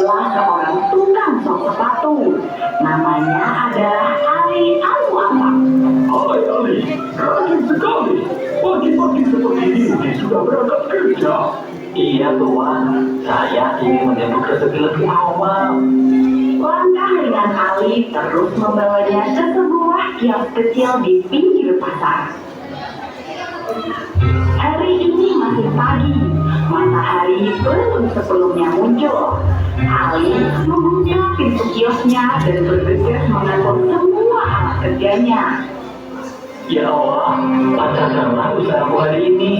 masuklah seorang tukang sok sepatu. Namanya adalah Ali Al-Mu'affaq. Hai Ali, rajin sekali. Pagi-pagi seperti ini sudah berangkat kerja. Iya Tuan, saya ingin menyambut rezeki lebih awal. Langkah ringan Ali terus membawanya ke sebuah kios kecil di pinggir pasar. Hari ini masih pagi, matahari belum sebelumnya muncul. Ali membuka pintu kiosnya dan bergegas mengatur semua alat kerjanya. Ya Allah, lancarkanlah usahaku hari ini.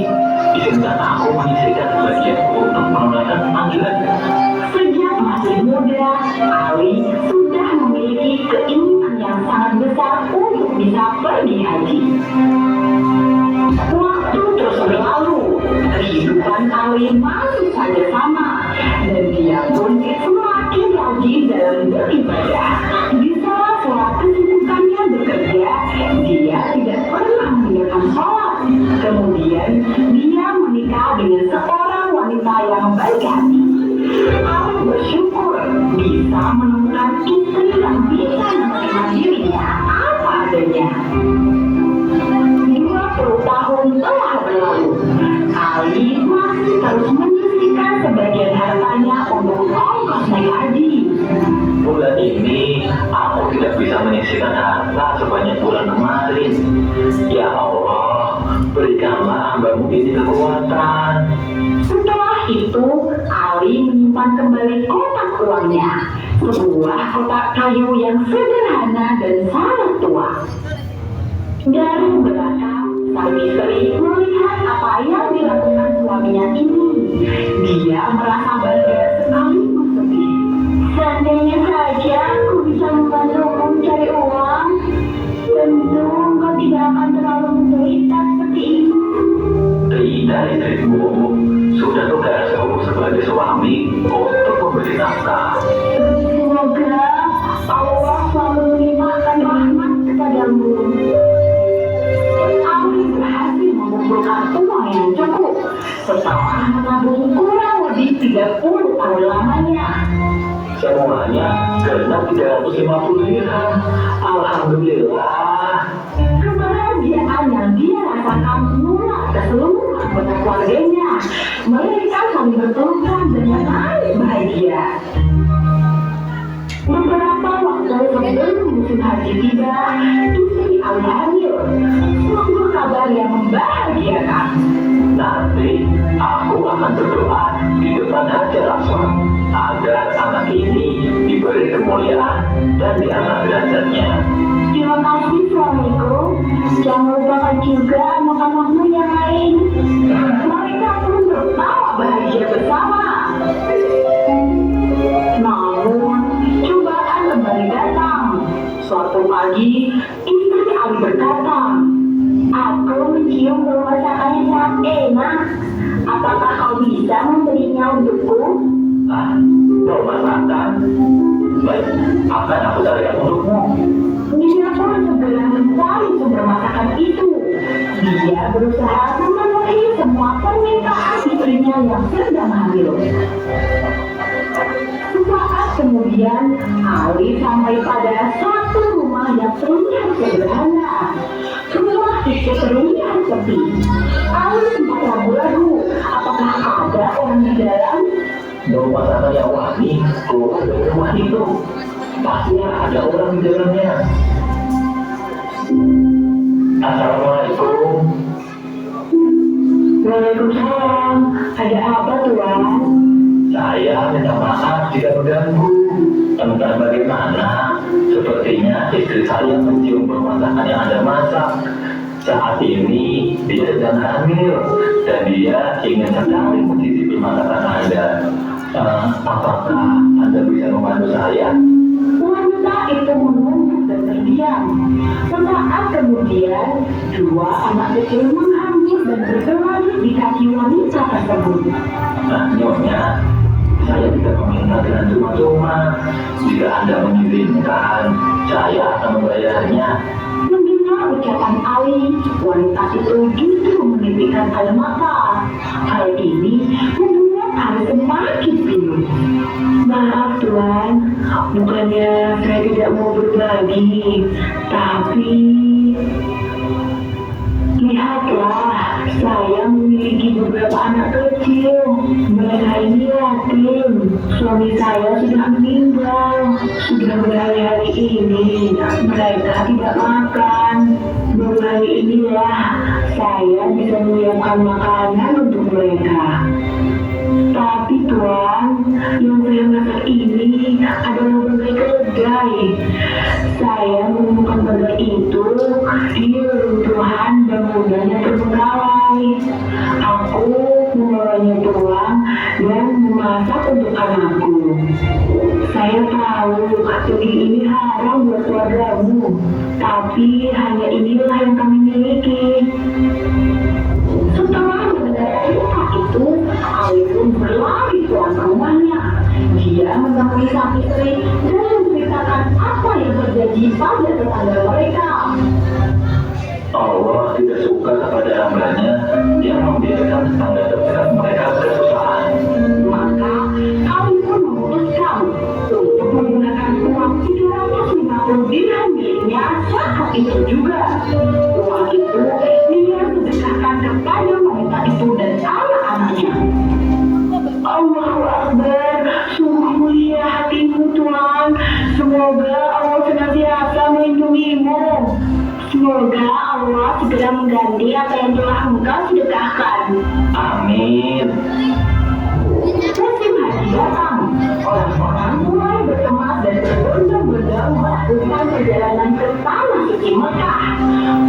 Izinkan aku menyisihkan sebagianku untuk menunaikan panggilannya. Sejak masih muda, Ali sudah memiliki keinginan yang sangat besar untuk bisa pergi haji. Waktu terus berlalu, kehidupan Ali masih saja sama, dan dia pun semakin rajin dalam beribadah. Di sela-sela kesibukannya bekerja, dia tidak pernah meninggalkan sholat. Kemudian, dia menikah dengan seorang wanita yang baik hati. Ali bersyukur bisa menemukan istri yang bisa menerima dirinya apa adanya. 20 tahun telah berlalu. Ali masih terus menyisihkan sebagian hartanya untuk ongkos naik haji. Bulan ini aku tidak bisa menyisihkan harta sebanyak bulan kemarin. Ya Allah, berikanlah hamba-Mu ini kekuatan. Setelah itu, Ali menyimpan kembali kotak uangnya, sebuah kotak kayu yang sederhana dan sangat tua. Dari belakang, sang istri melihat apa yang dilakukan suaminya ini. Dia merasa bangga sekaligus sedih. Seandainya saja aku bisa membantumu mencari uang, tentu kau tidak akan terlalu menderita seperti ini. Tidak istriku, sudah tugasku sebagai suami untuk memberi nafkah. Semoga Allah selalu melimpahkan rahmat kepadamu. Ali berhasil mengumpulkan uang yang cukup setelah menabung kurang lebih 30 tahun lamanya. Semuanya genap 350 dirham. Alhamdulillah. Kebahagiaan yang dia rasakan menular ke seluruh anggota keluarganya. Mereka saling berpelukan dan menangis bahagia. Beberapa waktu sebelum musim haji tiba, istri Ali hamil. Sungguh kabar yang membahagiakan. Nanti aku akan berdoa di depan Hajar Aswad agar anak ini diberi kemuliaan dan diangkat derajatnya. Terima kasih suamiku. Jangan lupakan juga anak-anakmu yang lain. Mereka pun tertawa bahagia bersama. Namun, cobaan kembali datang. Suatu pagi, istri Ali berkata, "Aku mencium bau masakan yang sangat enak. Apakah kau bisa memberinya untukku?" Ah, bau masakan. Baik, akan aku carikan untukmu. Dia pun segera mencari sumber masakan itu. Dia berusaha memenuhi semua permintaan istrinya yang sedang hamil. Sesaat kemudian, Ali sampai pada satu rumah yang terlihat sederhana. Rumah itu terlihat sepi. Ali sempat ragu-ragu, apakah ada orang di dalam? Bau masakan yang wangi keluar dari rumah itu. Pasti ada orang di dalamnya. Assalamualaikum. Waalaikumsalam. Ada apa, Tuan? Saya minta maaf jika mengganggu. Entah bagaimana, sepertinya istri saya mencium bau masakan yang Anda masak. Saat ini dia sedang hamil dan dia ingin sekali mencicipi masakan Anda. Apakah Anda bisa membantu saya? Wanita itu menunduk dan terdiam. Sesaat kemudian, dua anak kecil menghanyut dan berlari di kaki wanita tersebut. Nyonya, saya tidak meminta dengan cuma-cuma. Jika Anda mengizinkan, saya akan membayarnya. Mendengar ucapan Ali, wanita itu justru menitikkan air mata. Hal ini membuat Ali semakin bingung. Maaf Bukannya saya tidak mau berbagi, tapi lihatlah, saya memiliki beberapa anak kecil. Mereka ini yatim. Suami saya sudah meninggal. Sudah berhari-hari ini mereka tidak makan. Baru hari inilah saya bisa menyiapkan makanan untuk mereka. Tapi Tuan, yang saya masak ini adalah bagai keledai. Saya menemukan bagai itu di reruntuhan bangunan yang terbengkalai. Aku membawanya pulang dan memasak untuk anakku. Saya tahu daging ini haram buat keluargamu, tapi hanya inilah yang kami miliki. Setelah mendengar cerita itu, Ali pun berlari pulang ke rumahnya. Dia menemui sang istri dan menceritakan apa yang terjadi pada tetangga mereka. Allah tidak suka kepada hambanya yang membiarkan tetangga terdekat mereka kesusahan. Maka Ali pun memutuskan untuk menggunakan uang 350 dirham miliknya saat itu juga. Uang itu dia sedekahkan kepada wanita itu dan anak-anaknya. Allahu Akbar, sungguh mulia hatimu Tuhan. Semoga Allah senantiasa melindungimu. Semoga Allah segera mengganti apa yang telah engkau sedekahkan. Amin. Musim haji datang. Orang-orang mulai bersemangat dan berbondong-bondong melakukan perjalanan ke tanah suci Mekah.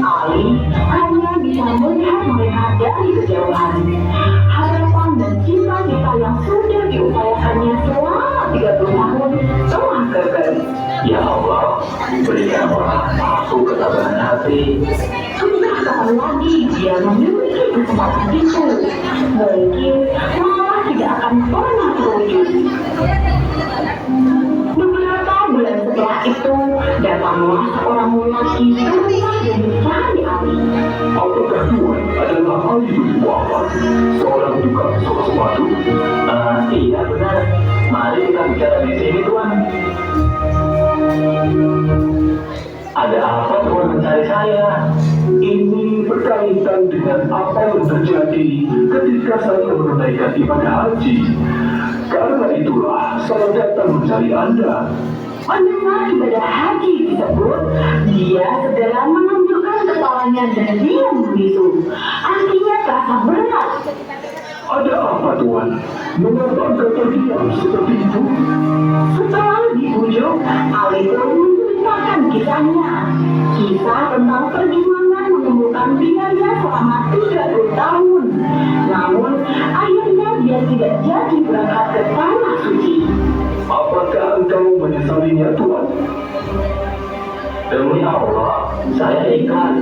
Ali hanya bisa melihat mereka dari kejauhan. Harapan dan cita-cita yang sudah diupayakannya selama 30 tahun telah gagal. Ya Allah, berikanlah aku ketabahan hati. Sudah kapan lagi dia memiliki kesempatan itu? Mungkin malah tidak akan pernah terwujud. Beberapa bulan setelah itu, datanglah seorang lelaki ke rumah dan mencari Ali. Apakah Tuhan adalah Ali bin Muhammad, seorang tukang sepatu? Iya benar. Mari kita bicara di sini Tuan. Ada apa Tuhan mencari saya? Ini berkaitan dengan apa yang terjadi ketika saya menunaikan ibadah haji. Karena itulah saya datang mencari Anda. Mendengar ibadah haji disebut, dia segera menunjukkan kepalanya dan dia membisu. Artinya terasa berat. Ada apa Tuhan? Mengapa Anda terdiam seperti itu? Setelah dibujuk, Ali pun menceritakan kisahnya. Kisah tentang perjuangan menemukan biaya selama 30 tahun. Namun, akhirnya dia tidak jadi berangkat ke tanah suci. Apakah engkau menyesalinya Tuhan? Demi Allah, saya ikhlas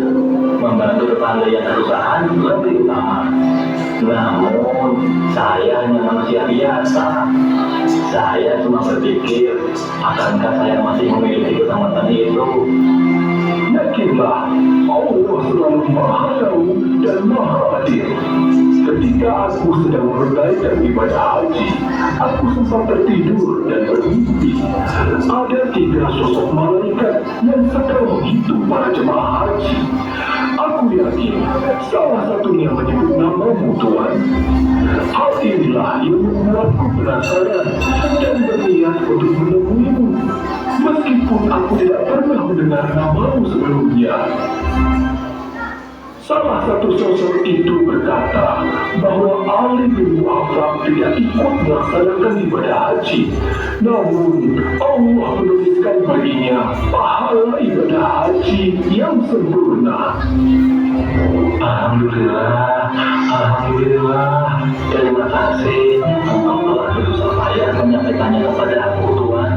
membantu tetangga yang kesusahan lebih utama. Namun, saya hanya manusia biasa. Saya cuma berpikir, akankah saya masih memiliki kesempatan itu? Yakinlah, Allah selalu Maha Tahu dan Maha Adil. Ketika aku sedang menunaikan ibadah haji, aku sempat tertidur dan bermimpi. Ada 3 sosok malaikat yang sedang menghitung para jemaah haji. Aku yakin salah satunya menyebut namamu Tuhan. Hal inilah yang membuatku penasaran dan berniat untuk menemuimu. Meskipun aku tidak pernah mendengar namamu sebelumnya. Salah satu sosok itu berkata bahwa Ali bin Muhammad tidak ikut melaksanakan ibadah haji. Namun Allah menuliskan baginya pahala ibadah haji yang sempurna. Alhamdulillah, Alhamdulillah. Terima kasih. Engkau telah berusaha payah menyampaikannya kepada aku, Tuhan.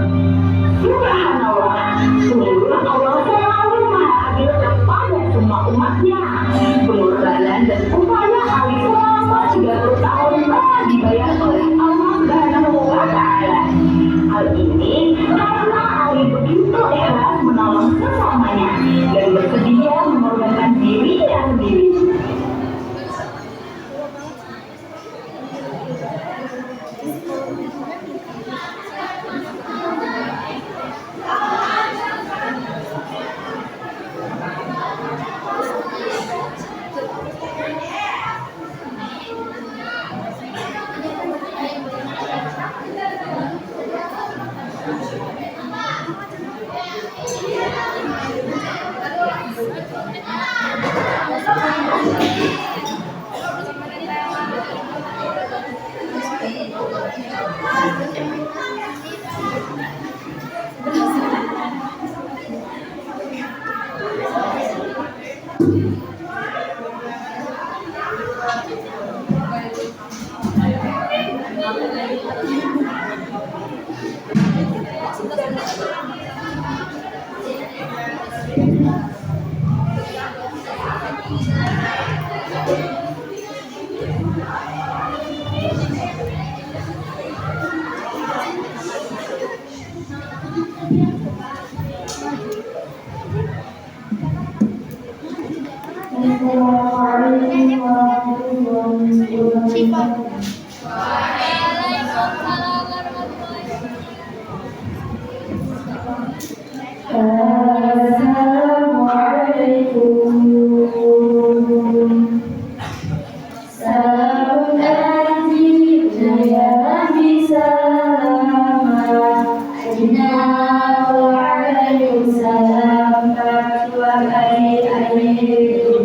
Subhanallah, sungguh Allah selalu maha adil kepada semua umatnya. Pengorbanan dan upaya Ali selama 30 tahun telah dibayar oleh Allah Subhanahu wa Ta'ala. Hal ini karena Ali begitu ikhlas menolong sesamanya dan bersedia mengorbankan dirinya sendiri. Assalamualaikum warahmatullahi wabarakatuh. Assalamualaikum. Salam anjing ya bisa ajna wa alaikum salam warahmatullahi wabarakatuh.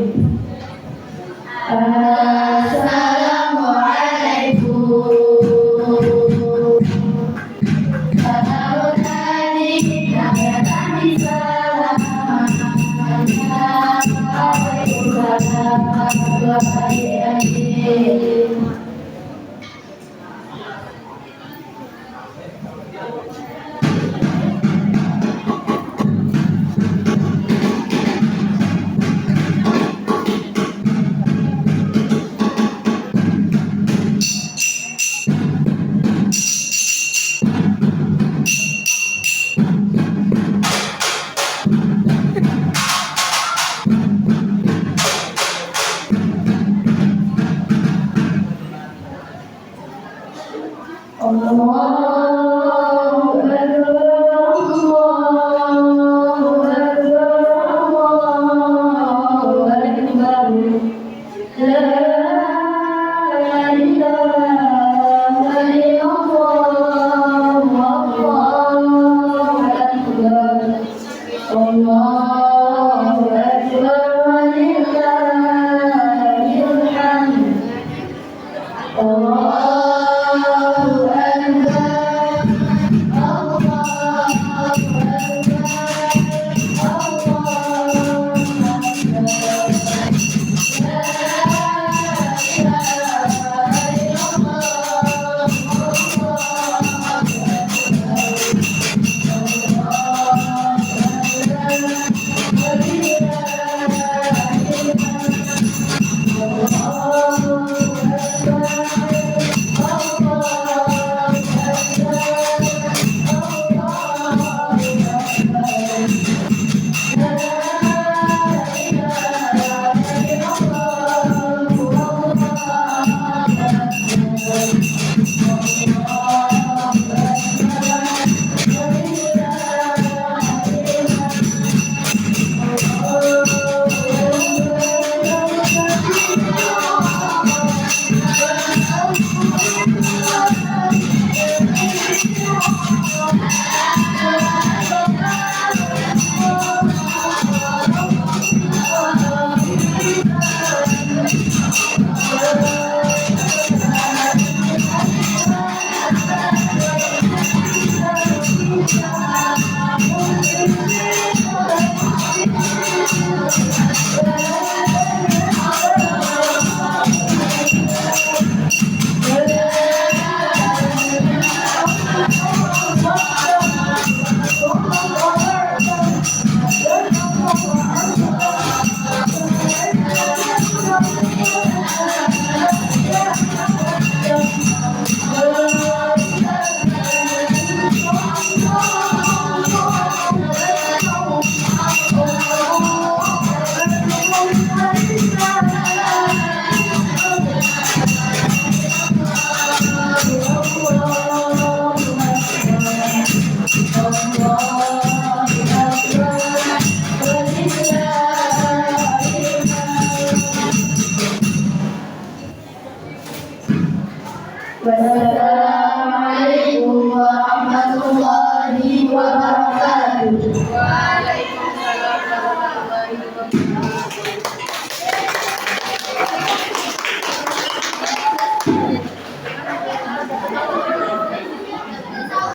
Wassalamualaikum warahmatullahi wabarakatuh.